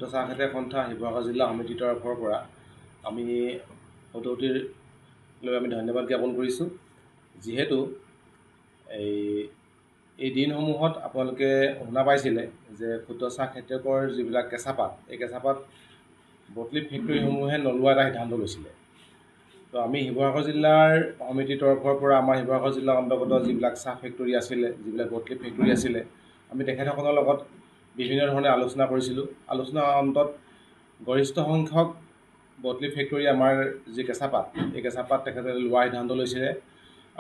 ক্ষুদ্ৰ চাহ খেতিয়ক সন্থা শিৱসাগৰ জিলা সমিতিৰ তৰফৰ পৰা আমি সদৌতিৰ লৈ আমি ধন্যবাদ জ্ঞাপন কৰিছোঁ। যিহেতু এই দিনসমূহত আপোনালোকে শুনা পাইছিলে যে ক্ষুদ্ৰ চাহ খেতিয়কৰ যিবিলাক কেঁচাপাত, এই কেঁচাপাত বটলিপ ফেক্টৰীসমূহে নলোৱা এটা সিদ্ধান্ত লৈছিলে। তো আমি শিৱসাগৰ জিলাৰ সমিতিৰ তৰফৰ পৰা আমাৰ শিৱসাগৰ জিলাৰ অন্তৰ্গত যিবিলাক চাহ ফেক্টৰী আছিলে, যিবিলাক বটলিপ ফেক্টৰী আছিলে, আমি তেখেতসকলৰ লগত বিভিন্ন ধৰণে আলোচনা কৰিছিলোঁ। আলোচনাৰ অন্তত গৰিষ্ঠ সংখ্যক বটলিপ ফেক্টৰী আমাৰ যি কেঁচাপাত, এই কেঁচাপাত তেখেতে লোৱাৰ সিদ্ধান্ত লৈছিলে।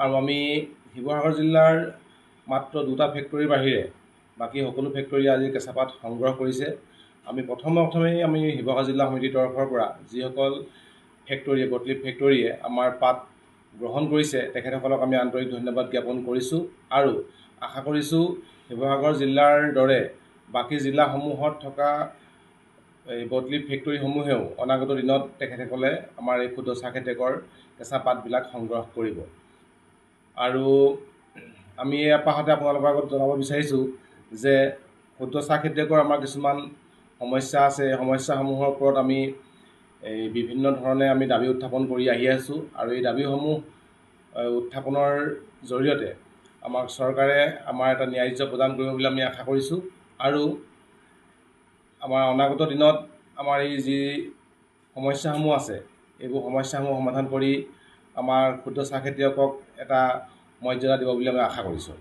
আৰু আমি শিৱসাগৰ জিলাৰ মাত্ৰ 2টা ফেক্টৰীৰ বাহিৰে বাকী সকলো ফেক্টৰীয়ে আজি কেঁচাপাত সংগ্ৰহ কৰিছে। আমি প্ৰথমেই আমি শিৱসাগৰ জিলা সমিতিৰ তৰফৰ পৰা যিসকল ফেক্টৰীয়ে বটলিপ ফেক্টৰীয়ে আমাৰ পাত গ্ৰহণ কৰিছে তেখেতসকলক আমি আন্তৰিক ধন্যবাদ জ্ঞাপন কৰিছোঁ আৰু আশা কৰিছোঁ শিৱসাগৰ জিলাৰ দৰে বাকী জিলাসমূহত থকা এই বটলিপ ফেক্টৰীসমূহেও অনাগত দিনত তেখেতসকলে আমাৰ এই ক্ষুদ্ৰ চাহ খেতিয়কৰ কেঁচা পাতবিলাক সংগ্ৰহ কৰিব। আৰু আমি এই পাহতে আপোনালোকৰ আগত জনাব বিচাৰিছোঁ যে ক্ষুদ্ৰ চাহ খেতিয়কৰ আমাৰ কিছুমান সমস্যা আছে। এই সমস্যাসমূহৰ ওপৰত আমি বিভিন্ন ধৰণে আমি দাবী উত্থাপন কৰি আহি আছোঁ আৰু এই দাবীসমূহ উত্থাপনৰ জৰিয়তে আমাক চৰকাৰে আমাৰ এটা ন্যায্য প্ৰদান কৰিব বুলি আমি আশা কৰিছোঁ। আৰু আমাৰ অনাগত দিনত আমাৰ এই যি সমস্যাসমূহ আছে, এইবোৰ সমস্যাসমূহ সমাধান কৰি আমাৰ ক্ষুদ্ৰ চাহ খেতিয়কক এটা মৰ্যাদা দিব বুলি আমি আশা কৰিছোঁ।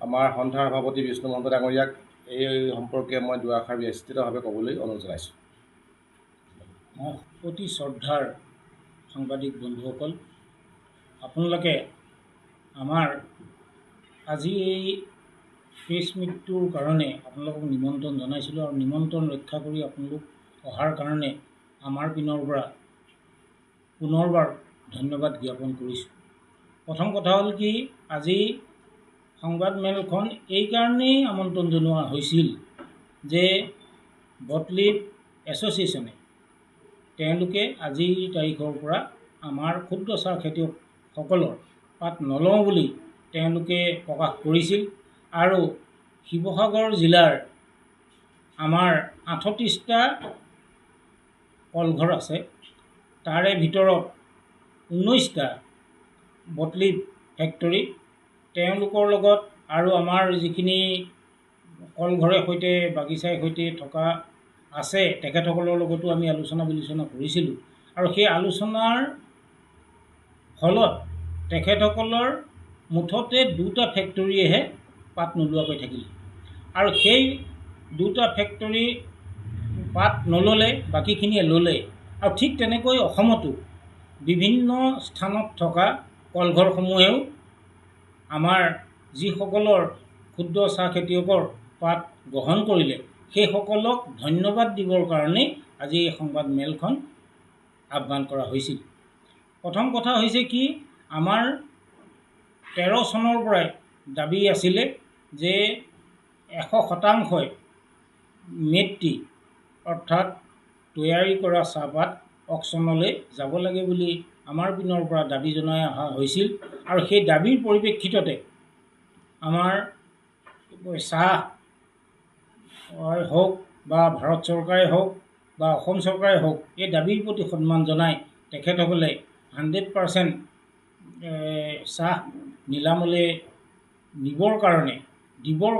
আমাৰ সন্থাৰ সভাপতি বিষ্ণু মহন্ত ডাঙৰীয়াক এই সম্পৰ্কে মই দুআষাৰ বিস্তৃতভাৱে ক'বলৈ অনুৰোধ জনাইছোঁ। অতি শ্ৰদ্ধাৰ সাংবাদিক বন্ধুসকল, আপোনালোকে আমাৰ আজি এই প্ৰেছ মিটটোৰ কাৰণে আপোনালোকক নিমন্ত্ৰণ জনাইছিলোঁ আৰু নিমন্ত্ৰণ ৰক্ষা কৰি আপোনালোক অহাৰ কাৰণে আমাৰ পিনৰ পৰা পুনৰবাৰ ধন্যবাদ জ্ঞাপন কৰিছোঁ। প্ৰথম কথা হ'ল কি, আজি সংবাদমেলখন এইকাৰণেই আমন্ত্ৰণ জনোৱা হৈছিল যে বটলিপ এছ'চিয়েশ্যনে তেওঁলোকে আজিৰ তাৰিখৰ পৰা আমাৰ ক্ষুদ্ৰ চাহ খেতিয়কসকলৰ পাত নলওঁ বুলি তেওঁলোকে প্ৰকাশ কৰিছিল। আৰু শিৱসাগৰ জিলাৰ আমাৰ 38টা কলঘৰ আছে, তাৰে ভিতৰত 19টা বটলিপ ফেক্টৰী, তেওঁলোকৰ লগত আৰু আমাৰ যিখিনি কলঘৰে সৈতে বাগিচাৰ সৈতে থকা আছে তেখেতসকলৰ লগতো আমি আলোচনা বিলোচনা কৰিছিলোঁ। আৰু সেই আলোচনাৰ ফলত তেখেতসকলৰ মুঠতে 2টা ফেক্টৰীয়েহে পাত নোলোৱাকৈ থাকিলে আৰু সেই 2টা ফেক্টৰী পাত নল'লে, বাকীখিনিয়ে ল'লে। আৰু ঠিক তেনেকৈ অসমতো বিভিন্ন স্থানত থকা কলঘৰসমূহেও আমাৰ যিসকলৰ ক্ষুদ্ৰ চাহ খেতিয়কৰ পাত গ্ৰহণ কৰিলে সেইসকলক ধন্যবাদ দিবৰ কাৰণেই আজি এই সংবাদমেলখন আহ্বান কৰা হৈছিল। প্ৰথম কথা হৈছে কি, আমাৰ 13 চনৰ পৰাই দাবী আছিলে যে 100% মেট্ৰি অৰ্থাৎ তৈয়াৰী কৰা চাহপাত অকশ্যনলৈ যাব লাগে বুলি আমাৰ পিনৰ পৰা দাবী জনাই অহা হৈছিল। আৰু সেই দাবীৰ পৰিপ্ৰেক্ষিততে আমাৰ চাহ হওক বা ভাৰত চৰকাৰে হওক বা অসম চৰকাৰে হওক, এই দাবীৰ প্ৰতি সন্মান জনাই তেখেতসকলে 100% চাহ নিলামলৈ দিবৰ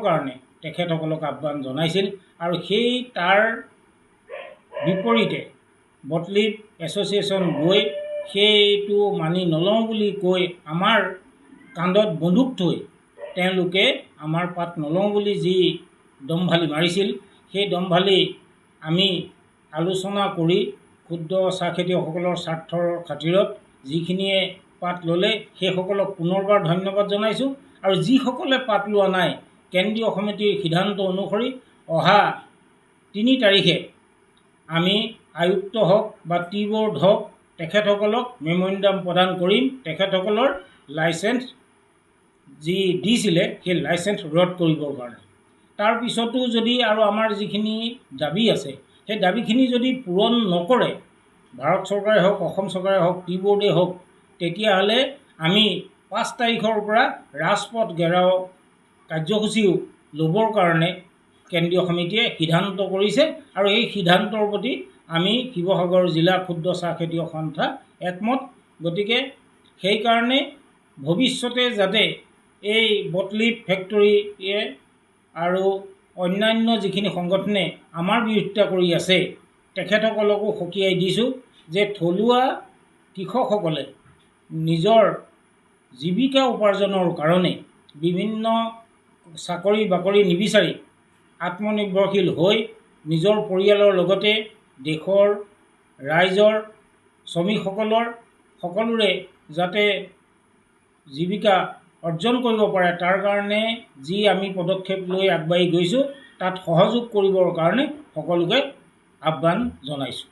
কাৰণে তেখেতসকলক আহ্বান জনাইছিল। আৰু সেই তাৰ বিপৰীতে বটলিপ এছ'চিয়েশ্যন গৈ সেইটো মানি নলওঁ বুলি কৈ আমাৰ কান্ধত বন্দুক থৈ তেওঁলোকে আমাৰ পাত নলওঁ বুলি যি দম্ভালি মাৰিছিল, সেই দম্ভালি আমি আলোচনা কৰি ক্ষুদ্ৰ চাহ খেতিয়কসকলৰ স্বাৰ্থৰ খাতিৰত যিখিনিয়ে পাত ল'লে সেইসকলক পুনৰবাৰ ধন্যবাদ জনাইছোঁ। আৰু যিসকলে পাত লোৱা নাই, কেন্দ্ৰীয় সমিতিৰ সিদ্ধান্ত অনুসৰি অহা 3 তাৰিখে আমি আয়ুক্ত হওক বা টি বৰ্ড হওক তেখেতসকলক মেম'ৰেণ্ডাম প্ৰদান কৰিম। তেখেতসকলৰ লাইচেঞ্চ যি দিছিলে সেই লাইচেঞ্চ ৰদ কৰিবৰ কাৰণে। তাৰপিছতো যদি আৰু আমাৰ যিখিনি দাবী আছে সেই দাবীখিনি যদি পূৰণ নকৰে, ভাৰত চৰকাৰে হওক, অসম চৰকাৰে হওক, টি বৰ্ডেই হওক, তেতিয়াহ'লে আমি 5 তাৰিখৰ পৰা ৰাজপথ ঘেৰাও কাৰ্যসূচীও ল'বৰ কাৰণে কেন্দ্ৰীয় সমিতিয়ে সিদ্ধান্ত কৰিছে আৰু এই সিদ্ধান্তৰ প্ৰতি আমি শিৱসাগৰ জিলা ক্ষুদ্ৰ চাহ খেতিয়ক সন্থা একমত। গতিকে সেইকাৰণে ভৱিষ্যতে যাতে এই বটলিপ ফেক্টৰীয়ে আৰু অন্যান্য যিখিনি সংগঠনে আমাৰ বিৰোধিতা কৰি আছে তেখেতসকলকো সকীয়াই দিছোঁ যে থলুৱা কৃষকসকলে নিজৰ জীৱিকা উপাৰ্জনৰ কাৰণে বিভিন্ন চাকৰি বাকৰি নিবিচাৰি আত্মনিৰ্ভৰশীল হৈ নিজৰ পৰিয়ালৰ লগতে দেশৰ ৰাইজৰ শ্ৰমিকসকলৰ সকলোৰে যাতে জীৱিকা অৰ্জন কৰিব পাৰে তাৰ কাৰণে যি আমি পদক্ষেপ লৈ আগবাঢ়ি গৈছোঁ তাত সহযোগ কৰিবৰ কাৰণে সকলোকে আহ্বান জনাইছোঁ।